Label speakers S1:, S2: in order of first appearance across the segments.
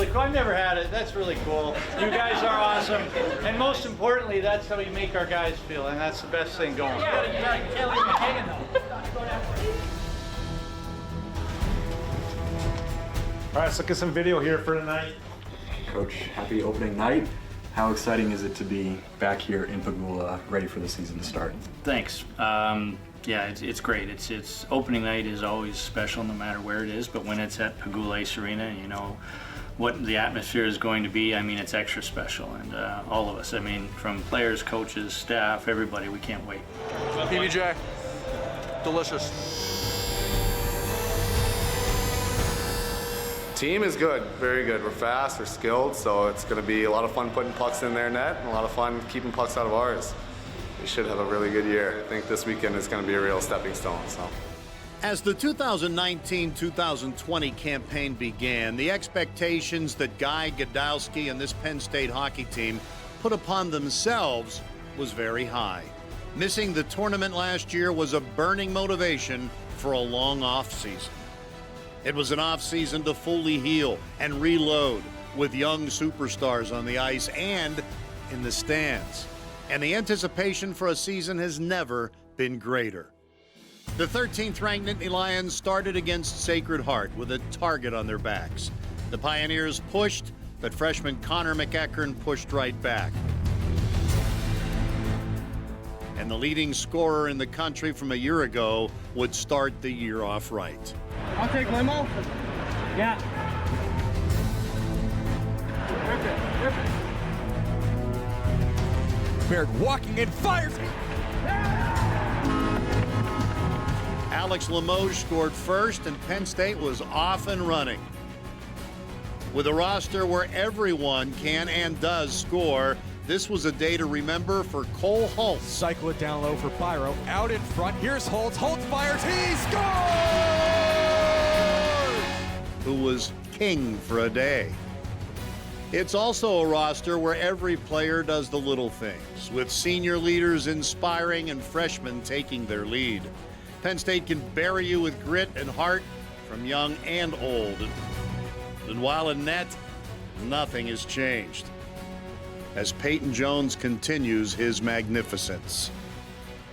S1: cool. I've never had it. That's really cool. You guys are awesome. And most importantly, that's how we make our guys feel, and that's the best thing going.
S2: You can't leave me hanging, though.
S3: All right, let's look at some video here for tonight.
S4: Coach, happy opening night. How exciting is it to be back here in Pagula, ready for the season to start?
S5: Thanks. Yeah, it's great. It's opening night is always special no matter where it is, but when it's at Pagula Ace Arena, you know what the atmosphere is going to be. I mean, it's extra special, and all of us, I mean, from players, coaches, staff, everybody, we can't wait.
S6: PBJ, delicious.
S7: Team is good, very good. We're fast, we're skilled, so it's going to be a lot of fun putting pucks in their net and a lot of fun keeping pucks out of ours. We should have a really good year. I think this weekend is going to be a real stepping stone. So,
S8: as the 2019-2020 campaign began, the expectations that Guy Godowski and this Penn State hockey team put upon themselves was very high. Missing the tournament last year was a burning motivation for a long offseason. It was an offseason to fully heal and reload with young superstars on the ice and in the stands. And the anticipation for a season has never been greater. The 13th ranked Nittany Lions started against Sacred Heart with a target on their backs. The Pioneers pushed, but freshman Connor McEachern pushed right back. And the leading scorer in the country from a year ago would start the year off right.
S2: I'll take limo. Yeah. Rip it.
S6: Barrett walking in, fires.
S8: Alex Limoges scored first, and Penn State was off and running. With a roster where everyone can and does score, this was a day to remember for Cole Holtz.
S6: Cycle it down low for Byro. Out in front, here's Holtz. Holtz fires, he scores!
S8: Who was king for a day. It's also a roster where every player does the little things, with senior leaders inspiring and freshmen taking their lead. Penn State can bury you with grit and heart from young and old. And while in net, nothing has changed as Peyton Jones continues his magnificence.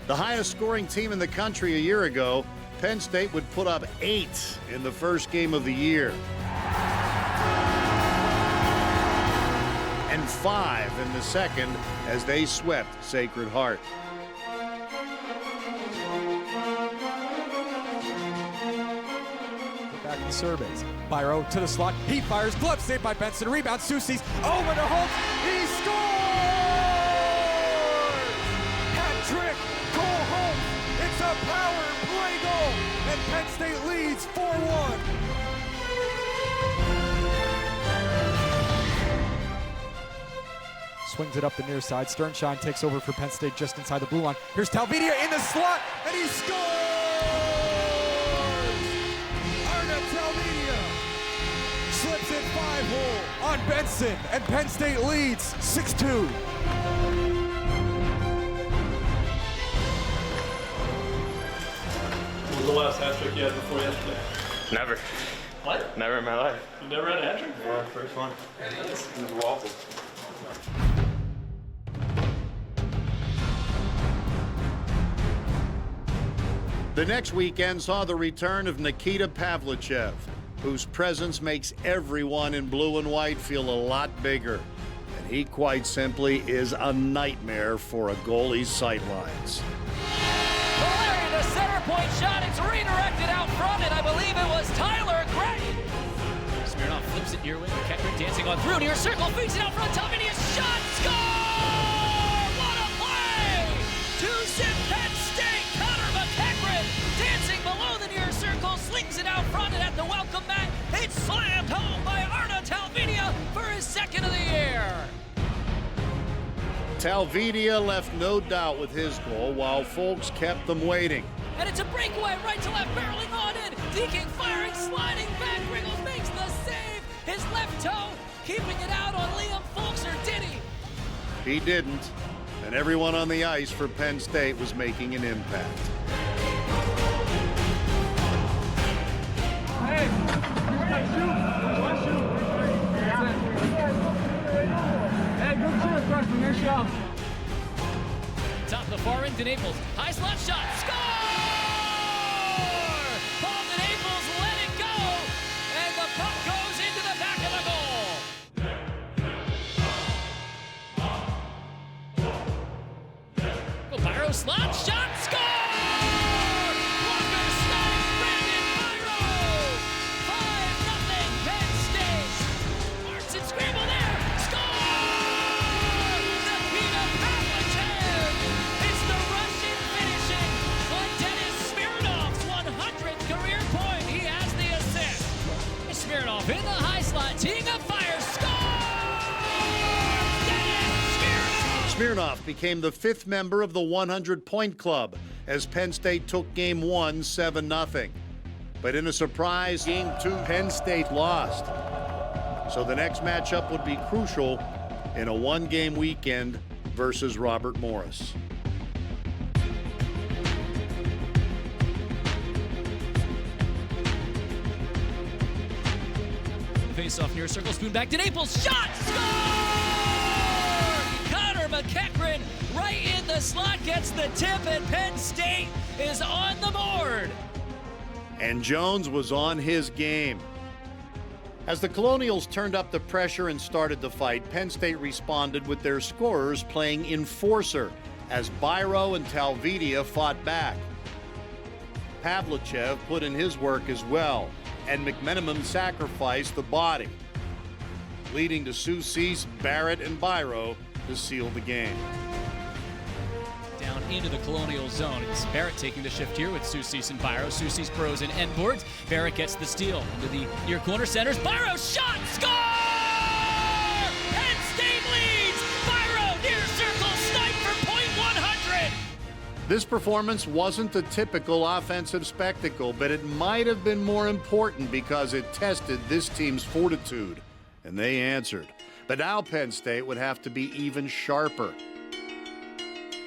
S8: The highest scoring team in the country a year ago, Penn State would put up 8 in the first game of the year. And 5 in the second as they swept Sacred Heart.
S6: Back in the surveys. Byro to the slot. He fires. Glove saved by Benson. Rebound. Soucy's over to Holtz. He scores! Hat trick. Cole Holtz. It's a power play goal. And Penn State leads 4-1. Swings it up the near side. Sternshine takes over for Penn State just inside the blue line. Here's Talvidia in the slot, and he scores! Talvidia slips it 5-hole on Benson, and Penn State leads 6-2.
S3: What was the last hat trick you had before yesterday?
S9: Never.
S3: What?
S9: Never in my life.
S3: You never had a hat trick?
S9: Yeah, first one. It was waffles.
S8: The next weekend saw the return of Nikita Pavlichev, whose presence makes everyone in blue and white feel a lot bigger. And he quite simply is a nightmare for a goalie's sightlines.
S10: Larry, the center point shot, it's redirected out front, and I believe it was Tyler Gray. Smirnoff flips it near wing, Ketrick dancing on through, near circle, feeds it out front, Talvidia's shot, score! What a play! Two-zip Penn State, Connor McEachern, dancing below the near circle, slings it out front, and at the welcome mat, it's slammed home by Arna Talvidia for his second of the year.
S8: Talvidia left no doubt with his goal, while folks kept them waiting.
S10: And it's a breakaway, right to left, barreling on in. Deaking, firing, sliding back. Riggles makes the save. His left toe, keeping it out on Liam Folks, or did he?
S8: He didn't, and everyone on the ice for Penn State was making an impact.
S2: Hey, shoot. guard from your shelf.
S10: Top of the far end to Naples. High slot shot. Score! Paul to Naples, let it go. And the puck goes into the back of the goal. Well, Byro slot shot. Score! Walker snipes Brandon Byro. 5-0 Penn State. Martin scramble there. Score! Nikita Pavlichev. It's the Russian finishing on Dennis Smirnov's 100th career point. He has the assist. Smirnov in the high slot, teeing up fire. Score! Dennis Smirnov.
S8: Smirnov became the 5th member of the 100-point club as Penn State took Game 1 7-0. But in a surprise Game 2, Penn State lost. So the next matchup would be crucial in a 1-game weekend versus Robert Morris.
S10: Face off near circle, spoon back to Naples, shot, score! Connor McEachran right in the slot gets the tip, and Penn State is on the board.
S8: And Jones was on his game. As the Colonials turned up the pressure and started the fight, Penn State responded with their scorers playing enforcer as Byro and Talvidia fought back. Pavlichev put in his work as well, and McMenamin sacrificed the body, leading to Soucis, Barrett, and Byro to seal the game.
S10: Down into the Colonial zone. It's Barrett taking the shift here with Soucis and Byro. Soucis pros and end boards. Barrett gets the steal into the near corner centers. Byro shot, score! Penn State leads! Byro near circle, snipe for point 100!
S8: This performance wasn't the typical offensive spectacle, but it might have been more important because it tested this team's fortitude, and they answered. But now Penn State would have to be even sharper.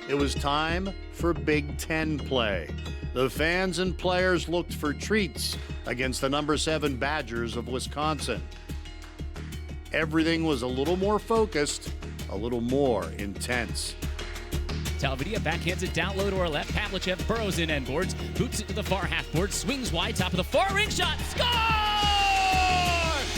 S8: It was time for Big Ten play. The fans and players looked for treats against the number 7 Badgers of Wisconsin. Everything was a little more focused, a little more intense.
S10: Talvidia backhands it down low to our left. Pavlichev burrows in end boards, boots it to the far half board, swings wide, top of the far ring shot, score!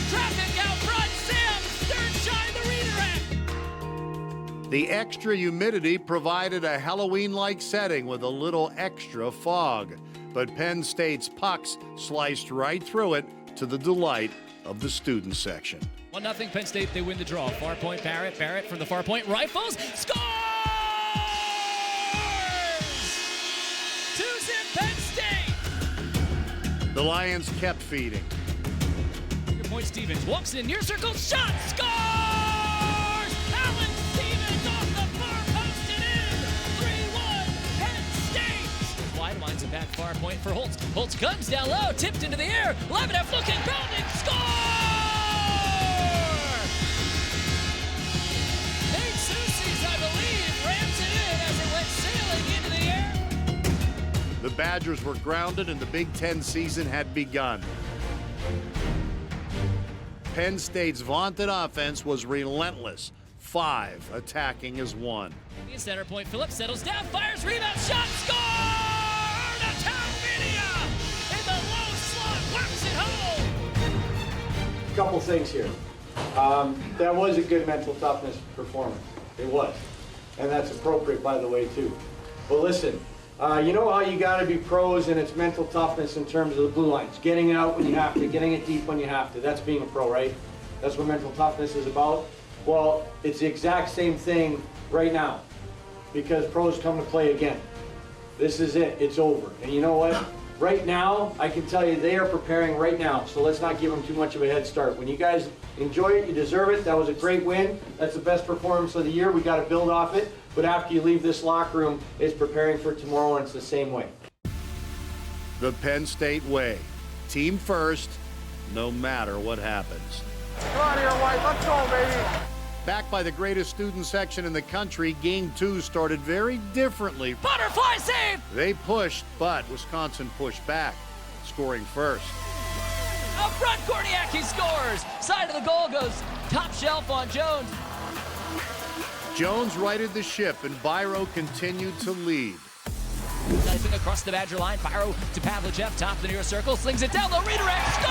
S10: Traffic out front, Sam Sternshine, the redirect!
S8: The extra humidity provided a Halloween-like setting with a little extra fog, but Penn State's pucks sliced right through it to the delight of the student section.
S10: 1-0 Penn State, they win the draw. Far point, Barrett from the far point, rifles, scores! 2-zip Penn State!
S8: The Lions kept feeding.
S10: Your point, Stevens walks in, near circle, shot, scores! Alan Stevens off the far post and in! 3-1 Penn State! Wide winds it back, far point for Holtz. Holtz guns down low, tipped into the air. Lebedeff looking, bounding, score! Nate Soucis, I believe, rams it in as it went sailing into the air.
S8: The Badgers were grounded and the Big Ten season had begun. Penn State's vaunted offense was relentless. 5 attacking as 1.
S10: In center point, Phillips settles down, fires, rebound, shot, score! To Talvidia! In the low slot, whacks it home!
S1: Couple things here. That was a good mental toughness performance. It was. And that's appropriate, by the way, too. But listen, you know how you got to be pros, and it's mental toughness in terms of the blue lines. Getting it out when you have to, getting it deep when you have to. That's being a pro, right? That's what mental toughness is about. Well, it's the exact same thing right now, because pros come to play again. This is it. It's over. And you know what? Right now, I can tell you they are preparing right now, so let's not give them too much of a head start. When you guys enjoy it, you deserve it. That was a great win. That's the best performance of the year. We got to build off it. But after you leave this locker room, it's preparing for tomorrow, and it's the same way.
S8: The Penn State way. Team first, no matter what happens.
S2: Come on here, White. Let's go, baby.
S8: Backed by the greatest student section in the country, Game 2 started very differently.
S10: Butterfly save!
S8: They pushed, but Wisconsin pushed back, scoring first.
S10: Up front, Korniak, he scores! Side of the goal goes top shelf on Jones.
S8: Jones righted the ship, and Barrett continued to lead.
S10: Knifing across the Badger line, Barrett to Pavlichev, top of the near circle, slings it down the redirect, score!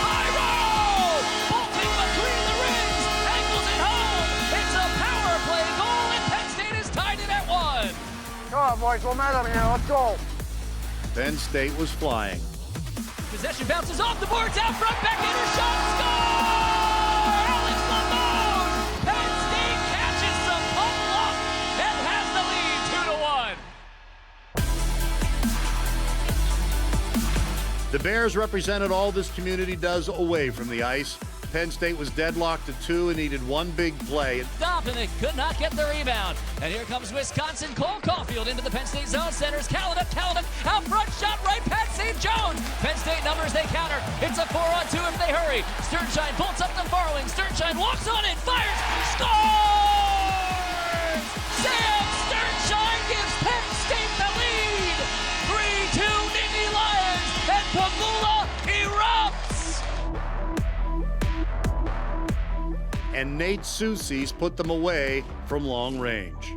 S10: Barrett! Bolting between the rings, angles it home. It's a power play goal, and Penn State has tied it at 1.
S2: Come on, boys, momentum here. Let's go.
S8: Penn State was flying.
S10: Possession bounces off the boards, out front, backhander shot, score! Alex Lamone! Penn State catches some puck luck and has the lead 2-1.
S8: The Bears represented all this community does away from the ice. Penn State was deadlocked at 2 and needed one big play.
S10: Stop, and they could not get the rebound. And here comes Wisconsin. Cole Caulfield into the Penn State zone. Centers Kalinuk, out front, shot right past St. Jones. Penn State numbers, they counter. It's a 4-on-2 if they hurry. Sternshine bolts up the Farling. Sternshine walks on it, fires, scores! Sam Sternshine gives Penn State the lead. 3-2 Nittany Lions, and Pagula erupts.
S8: And Nate Soucy's put them away from long range.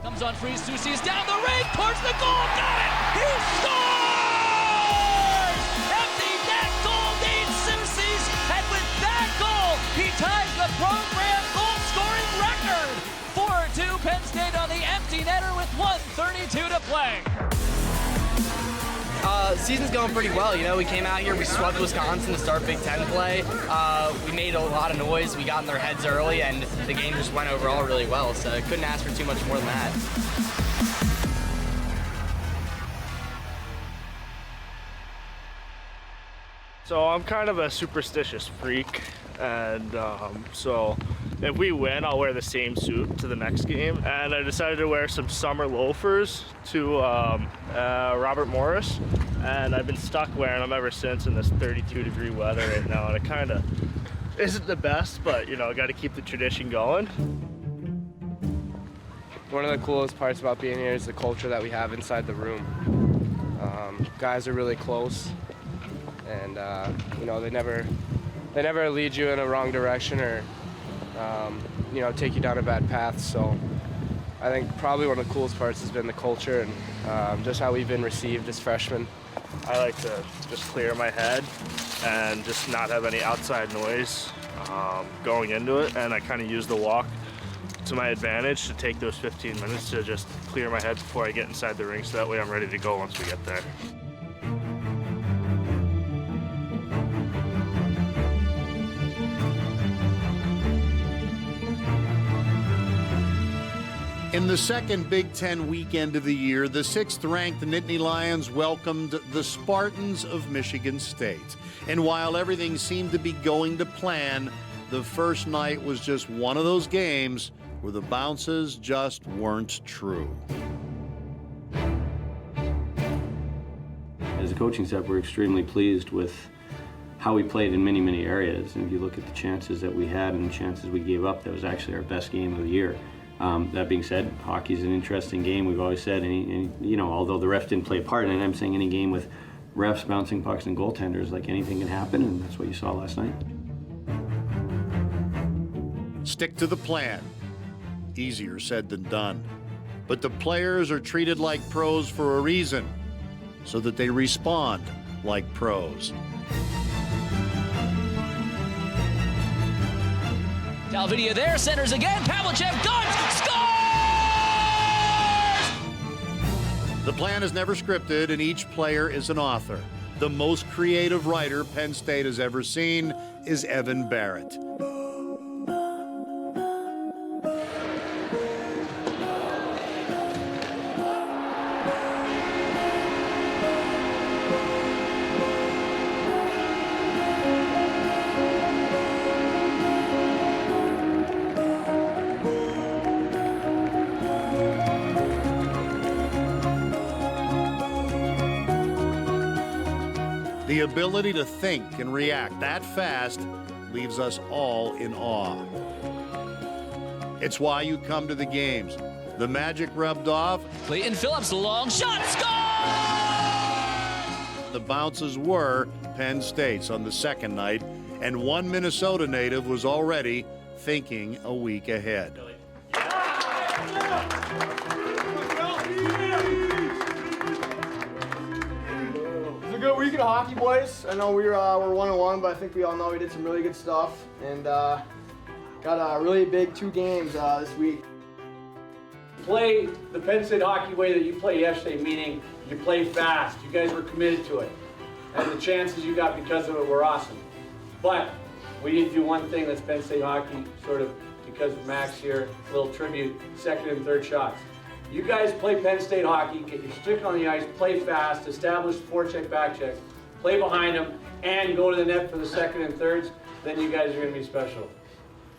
S10: Comes on free, Soucy's down the ring, towards the goal, got it! He scores! Empty net goal, Nate Soucy's, and with that goal, he ties the program goal-scoring record. 4-2 Penn State on the empty netter with 1:32 to play.
S11: Season's going pretty well. You know, we came out here, we swept Wisconsin to start Big Ten play. We made a lot of noise. We got in their heads early, and the game just went overall really well. So couldn't ask for too much more than that.
S3: So I'm kind of a superstitious freak, and so if we win, I'll wear the same suit to the next game. And I decided to wear some summer loafers to Robert Morris, and I've been stuck wearing them ever since in this 32-degree weather right now, and it kind of isn't the best, but you know, I got to keep the tradition going.
S12: One of the coolest parts about being here is the culture that we have inside the room. Guys are really close, and you know, they never lead you in a wrong direction or you know, take you down a bad path. So I think probably one of the coolest parts has been the culture and just how we've been received as freshmen.
S3: I like to just clear my head and just not have any outside noise going into it, and I kind of use the walk to my advantage to take those 15 minutes to just clear my head before I get inside the ring, so that way I'm ready to go once we get there.
S8: In the second Big Ten weekend of the year, the 6th-ranked Nittany Lions welcomed the Spartans of Michigan State. And while everything seemed to be going to plan, the first night was just one of those games where the bounces just weren't true.
S13: As a coaching staff, we're extremely pleased with how we played in many, many areas. And if you look at the chances that we had and the chances we gave up, that was actually our best game of the year. That being said, hockey's an interesting game. We've always said, you know, although the refs didn't play a part, and I'm saying any game with refs bouncing pucks and goaltenders, like anything can happen, and that's what you saw last night.
S8: Stick to the plan. Easier said than done. But the players are treated like pros for a reason, so that they respond like pros.
S10: Dalvidia there, centers again, Pavlichev, guns, scores!
S8: The plan is never scripted, and each player is an author. The most creative writer Penn State has ever seen is Evan Barrett. The ability to think and react that fast leaves us all in awe. It's why you come to the games. The magic rubbed off.
S10: Clayton Phillips, long shot, score!
S8: The bounces were Penn State's on the second night, and one Minnesota native was already thinking a week ahead.
S14: It was a good week of hockey, boys. I know we're 1-1, but I think we all know we did some really good stuff, and got a really big 2 games this week.
S1: Play the Penn State hockey way that you played yesterday, meaning you play fast. You guys were committed to it. And the chances you got because of it were awesome. But we need to do one thing that's Penn State hockey, sort of because of Max here, a little tribute, second and third shots. You guys play Penn State hockey, get your stick on the ice, play fast, establish forecheck, backcheck, play behind them, and go to the net for the second and thirds, then you guys are going to be special.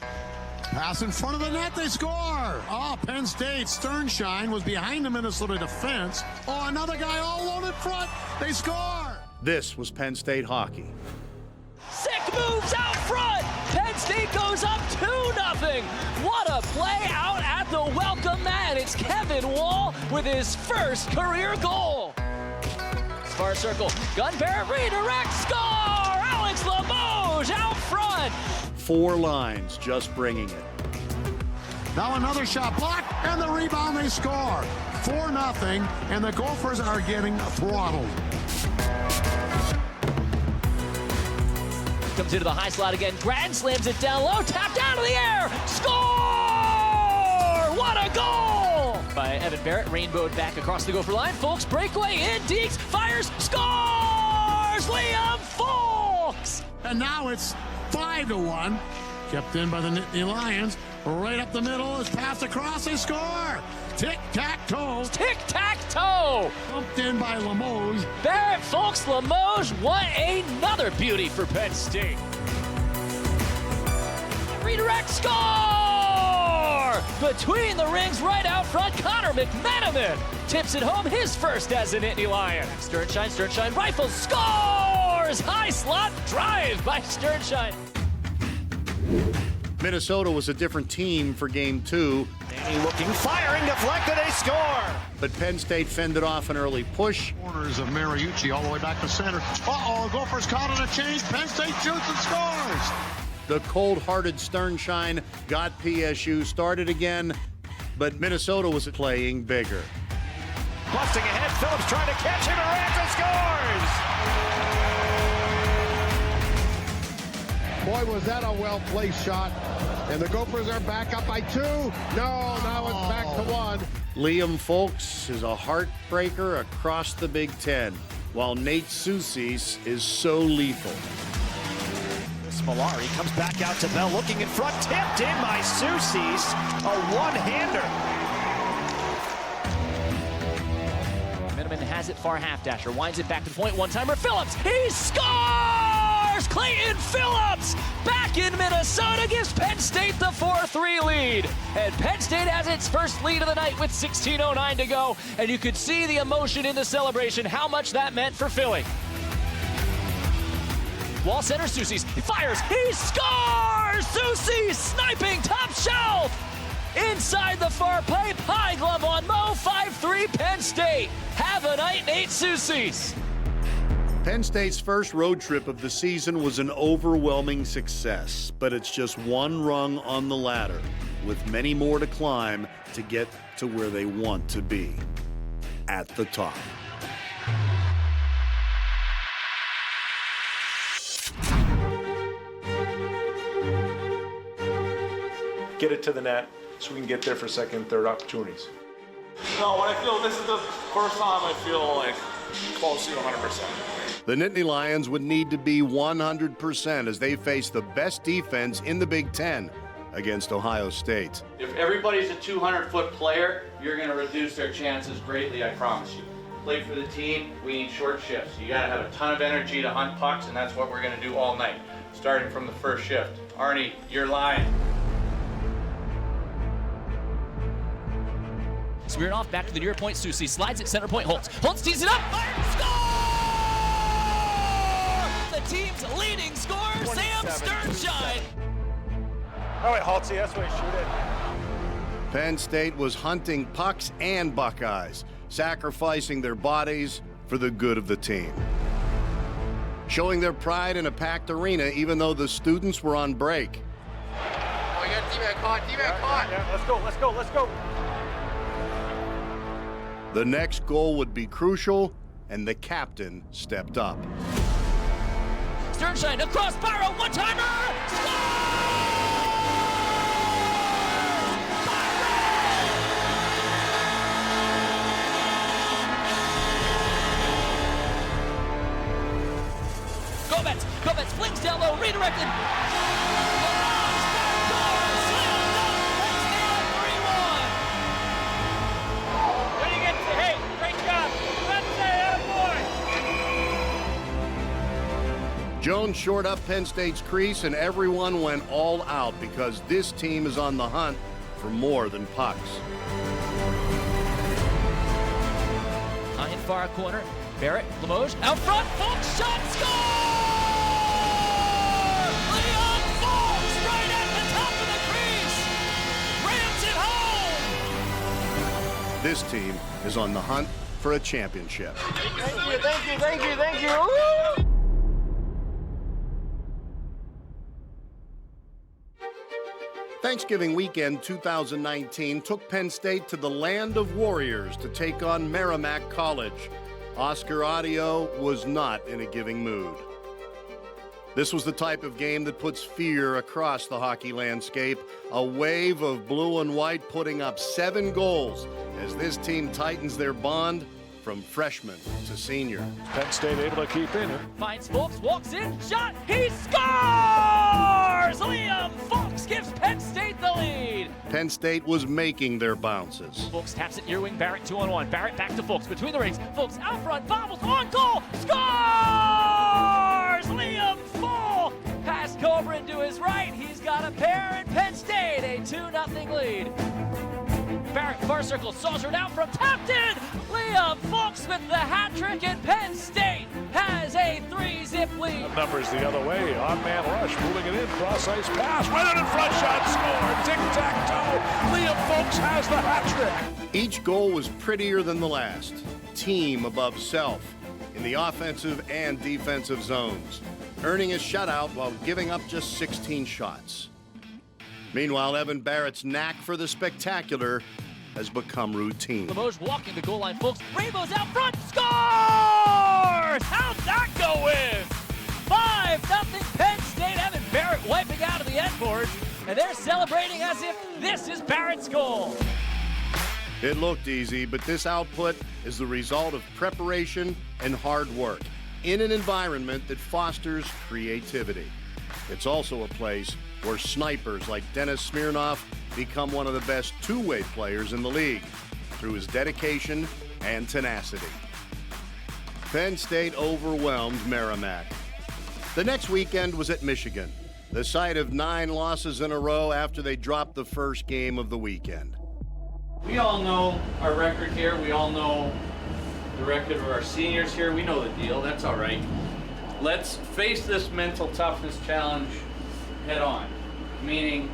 S15: Pass in front of the net, they score! Oh, Penn State, Sternshine was behind the Minnesota defense. Oh, another guy all alone in front, they score!
S8: This was Penn State hockey.
S10: Sick moves out front. Penn State goes up 2-0. What a play out at the welcome mat. It's Kevin Wall with his first career goal. Far circle. Gun Barrett redirect score. Alex Limoges out front.
S8: 4 lines just bringing it.
S15: Now another shot blocked, and the rebound, they score. 4-0, and the Gophers are getting throttled.
S10: Comes into the high slot again. Grand slams it down low. Tapped out of the air. Score! What a goal! By Evan Barrett. Rainbowed back across the Gopher line. Folks breakaway in. Deeks fires. Scores! Liam Folks!
S15: And now it's 5-1. Kept in by the Nittany Lions. Right up the middle is passed across. They score! Tic-tac-toe.
S10: Tic-tac-toe!
S15: Pumped in by Limoges.
S10: Barrett, Folks, Limoges. What another beauty for Penn State. Redirect score! Between the rings, right out front, Connor McManaman tips it home, his first as a Nittany Lion. Sternshine rifles, scores! High slot drive by Sternshine.
S8: Minnesota was a different team for game 2.
S16: Danny looking, firing, deflected, they score!
S8: But Penn State fended off an early push.
S15: Corners of Mariucci all the way back to center. Uh-oh, Gophers caught on a change. Penn State shoots and scores!
S8: The cold-hearted Sternshine got PSU started again, but Minnesota was playing bigger.
S16: Busting ahead, Phillips trying to catch him, Aranda scores!
S15: Boy, was that a well-placed shot. And the Gophers are back up by 2. No, now it's back to 1.
S8: Liam Folks is a heartbreaker across the Big Ten, while Nate Soucies is so lethal.
S16: Smolari comes back out to Bell, looking in front, tipped in by Soucies, a one-hander.
S10: Miniman has it far half dasher, winds it back to the point, one-timer, Phillips, he scores! Clayton Phillips back in Minnesota gives Penn State the 4-3 lead. And Penn State has its first lead of the night with 16:09 to go. And you could see the emotion in the celebration, how much that meant for Philly. Wall center, Soucies, he fires, he scores! Soucies sniping top shelf! Inside the far pipe, high glove on Mo, 5-3 Penn State. Have a night, Nate Soucies.
S8: Penn State's first road trip of the season was an overwhelming success, but it's just one rung on the ladder, with many more to climb to get to where they want to be, at the top.
S9: Get it to the net so we can get there for second and third opportunities.
S17: No, when I feel this is the first time I feel like close to 100%.
S8: The Nittany Lions would need to be 100% as they face the best defense in the Big Ten against Ohio State.
S18: If everybody's a 200-foot player, you're going to reduce their chances greatly, I promise you. Play for the team, we need short shifts. You got to have a ton of energy to hunt pucks, and that's what we're going to do all night, starting from the first shift. Arnie, your line.
S10: Smirnoff back to the near point, Soucies slides it center point, Holtz. Holtz tees it up, fire, score! The team's leading scorer, Sam Sternshine.
S17: Oh wait, Holtzy, that's where he shoot it.
S8: Penn State was hunting pucks and Buckeyes, sacrificing their bodies for the good of the team. Showing their pride in a packed arena even though the students were on break.
S2: We get D-man caught.
S9: Yeah, let's go.
S8: The next goal would be crucial, and the captain stepped up.
S10: Sternshine across Barrett, one-timer! Gomez flings down low, redirected.
S2: Hey, great job. Let's say
S8: Jones shored up Penn State's crease, and everyone went all out because this team is on the hunt for more than pucks.
S10: In far corner, Barrett, Limoges, out front, Folks, shot, score!
S8: This team is on the hunt for a championship.
S2: Thank you. Woo!
S8: Thanksgiving weekend 2019 took Penn State to the land of warriors to take on Merrimack College. Oscar Audio was not in a giving mood. This was the type of game that puts fear across the hockey landscape. A wave of blue and white putting up 7 goals as this team tightens their bond from freshman to senior.
S9: Penn State able to keep in it.
S10: Finds Folks, walks in, shot, he scores! Liam Folks gives Penn State the lead.
S8: Penn State was making their bounces.
S10: Folks taps it near wing, Barrett 2-on-1. Barrett back to Folks, between the rings. Folks out front, bobbles, on goal, scores! Liam Folks! Pass Cobra to his right, he's got a pair, and Penn State a 2-0 lead. Barrett, far circle, saucered out from tapped in. Liam Folks with the hat trick, and Penn State has a 3-zip lead.
S9: The numbers the other way. On-man rush, moving it in, cross-ice pass, right out in front, shot, score, tic-tac-toe. Liam Folks has the hat trick.
S8: Each goal was prettier than the last. Team above self in the offensive and defensive zones, earning a shutout while giving up just 16 shots. Meanwhile, Evan Barrett's knack for the spectacular has become routine.
S10: Limoges walking the goal line, Folks. Rainbow's out front, scores! How'd that go in? 5-0 Penn State. Evan Barrett wiping out of the end boards, and they're celebrating as if this is Barrett's goal.
S8: It looked easy, but this output is the result of preparation and hard work in an environment that fosters creativity. It's also a place where snipers like Dennis Smirnoff become one of the best two-way players in the league through his dedication and tenacity. Penn State overwhelmed Merrimack. The next weekend was at Michigan, the site of 9 losses in a row after they dropped the first game of the weekend.
S18: We all know our record here. We all know the record of our seniors here. We know the deal. That's all right. Let's face this mental toughness challenge head on. Meaning,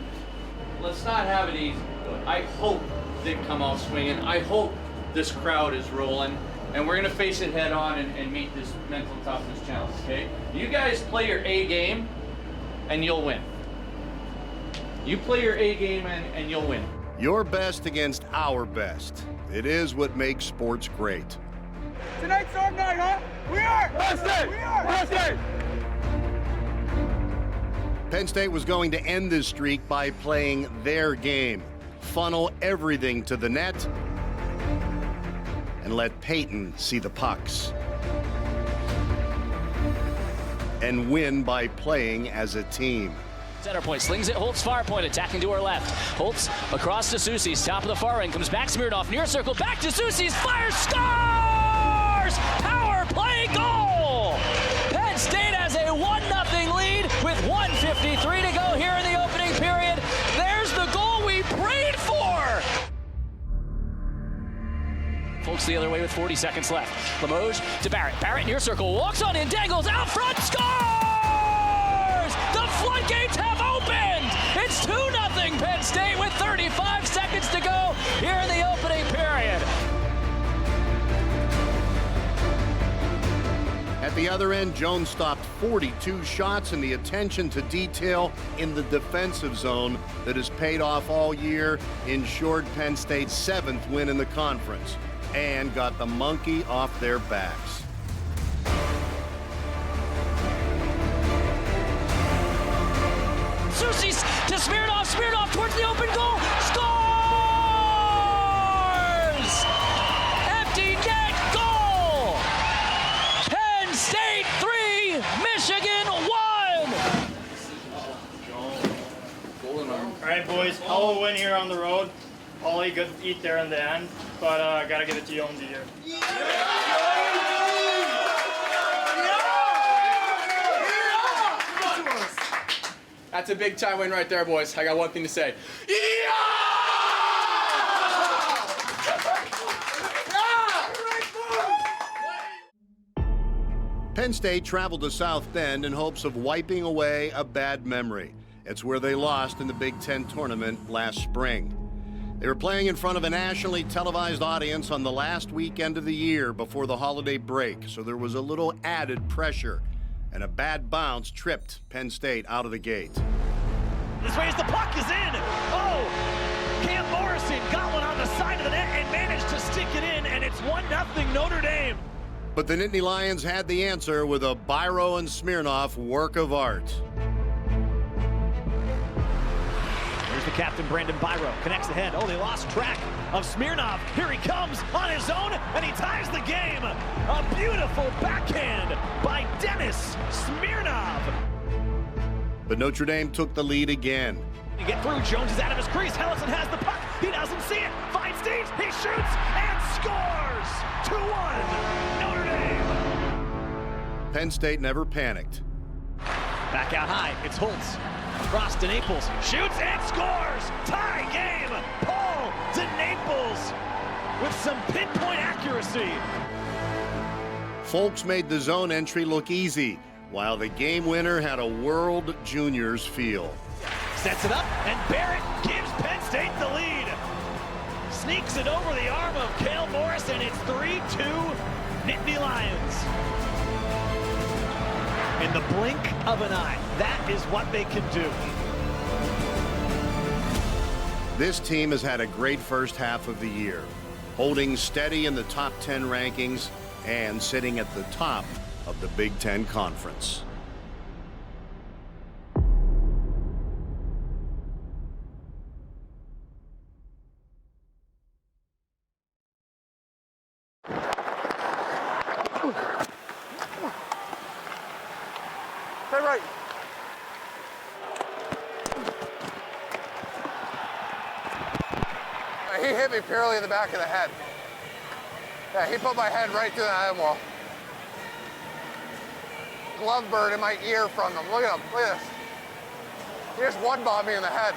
S18: let's not have it easy. I hope they come out swinging. I hope this crowd is rolling. And we're going to face it head on and meet this mental toughness challenge, okay? You guys play your A game, and you'll win. You play your A game, and you'll win.
S8: Your best against our best. It is what makes sports great.
S2: Tonight's our night, huh? We are! Penn State! We are! Penn State!
S8: Penn State was going to end this streak by playing their game, funnel everything to the net, and let Peyton see the pucks. And win by playing as a team.
S10: Center point, slings it, Holtz far point, attacking to her left. Holtz across to Soucy's, top of the far end, comes back, Smirnoff, near circle, back to Soucy's, fires, scores! Power play goal! Penn State has a 1-0 lead with 1:53 to go here in the opening period. There's the goal we prayed for! Folks the other way with 40 seconds left. Limoges to Barrett. Barrett near circle, walks on in, dangles, out front, scores! The floodgates have opened! It's 2-0 Penn State with 35 seconds to go here in the opening period.
S8: At the other end, Jones stopped 42 shots, and the attention to detail in the defensive zone that has paid off all year ensured Penn State's 7th win in the conference and got the monkey off their backs.
S10: Soucy's to Smirnoff. Smirnoff towards the open goal. Scores! Empty net goal! Penn State 3, Michigan 1!
S19: All right, boys. I'll win here on the road. Paulie, good eat there in the end, but gotta give it to Yonesy here.
S12: That's a big time win right there, boys. I got one thing to say.
S8: Penn State traveled to South Bend in hopes of wiping away a bad memory. It's where they lost in the Big Ten tournament last spring. They were playing in front of a nationally televised audience on the last weekend of the year before the holiday break, so there was a little added pressure, and a bad bounce tripped Penn State out of the gate.
S16: This way as the puck is in. Oh, Cam Morrison got one on the side of the net and managed to stick it in, and it's 1-0 Notre Dame.
S8: But the Nittany Lions had the answer with a Byro and Smirnoff work of art.
S16: Here's the captain, Brandon Byro, connects ahead. Oh, they lost track of Smirnoff. Here he comes on his own, and he ties the game. A beautiful backhand by Dennis Smirnoff.
S8: But Notre Dame took the lead again.
S16: You get through, Jones is out of his crease. Hellison has the puck. He doesn't see it. Finds Steve. He shoots and scores. 2-1, Notre Dame.
S8: Penn State never panicked.
S16: Back out high. It's Holtz. Across to Naples. Shoots and scores. Tie game. Paul to Naples with some pinpoint accuracy.
S8: Folks made the zone entry look easy, while the game winner had a World Juniors feel.
S16: Sets it up, and Barrett gives Penn State the lead. Sneaks it over the arm of Cale Morris, and it's 3-2 Nittany Lions. In the blink of an eye, that is what they can do.
S8: This team has had a great first half of the year, holding steady in the top 10 rankings and sitting at the top of the Big Ten Conference.
S2: Stay right.
S20: He hit me purely in the back of the head. Yeah, he put my head right through the iron wall. Glove bird in my ear from him. Look at him. Look at this. He just one-bombed me in the head.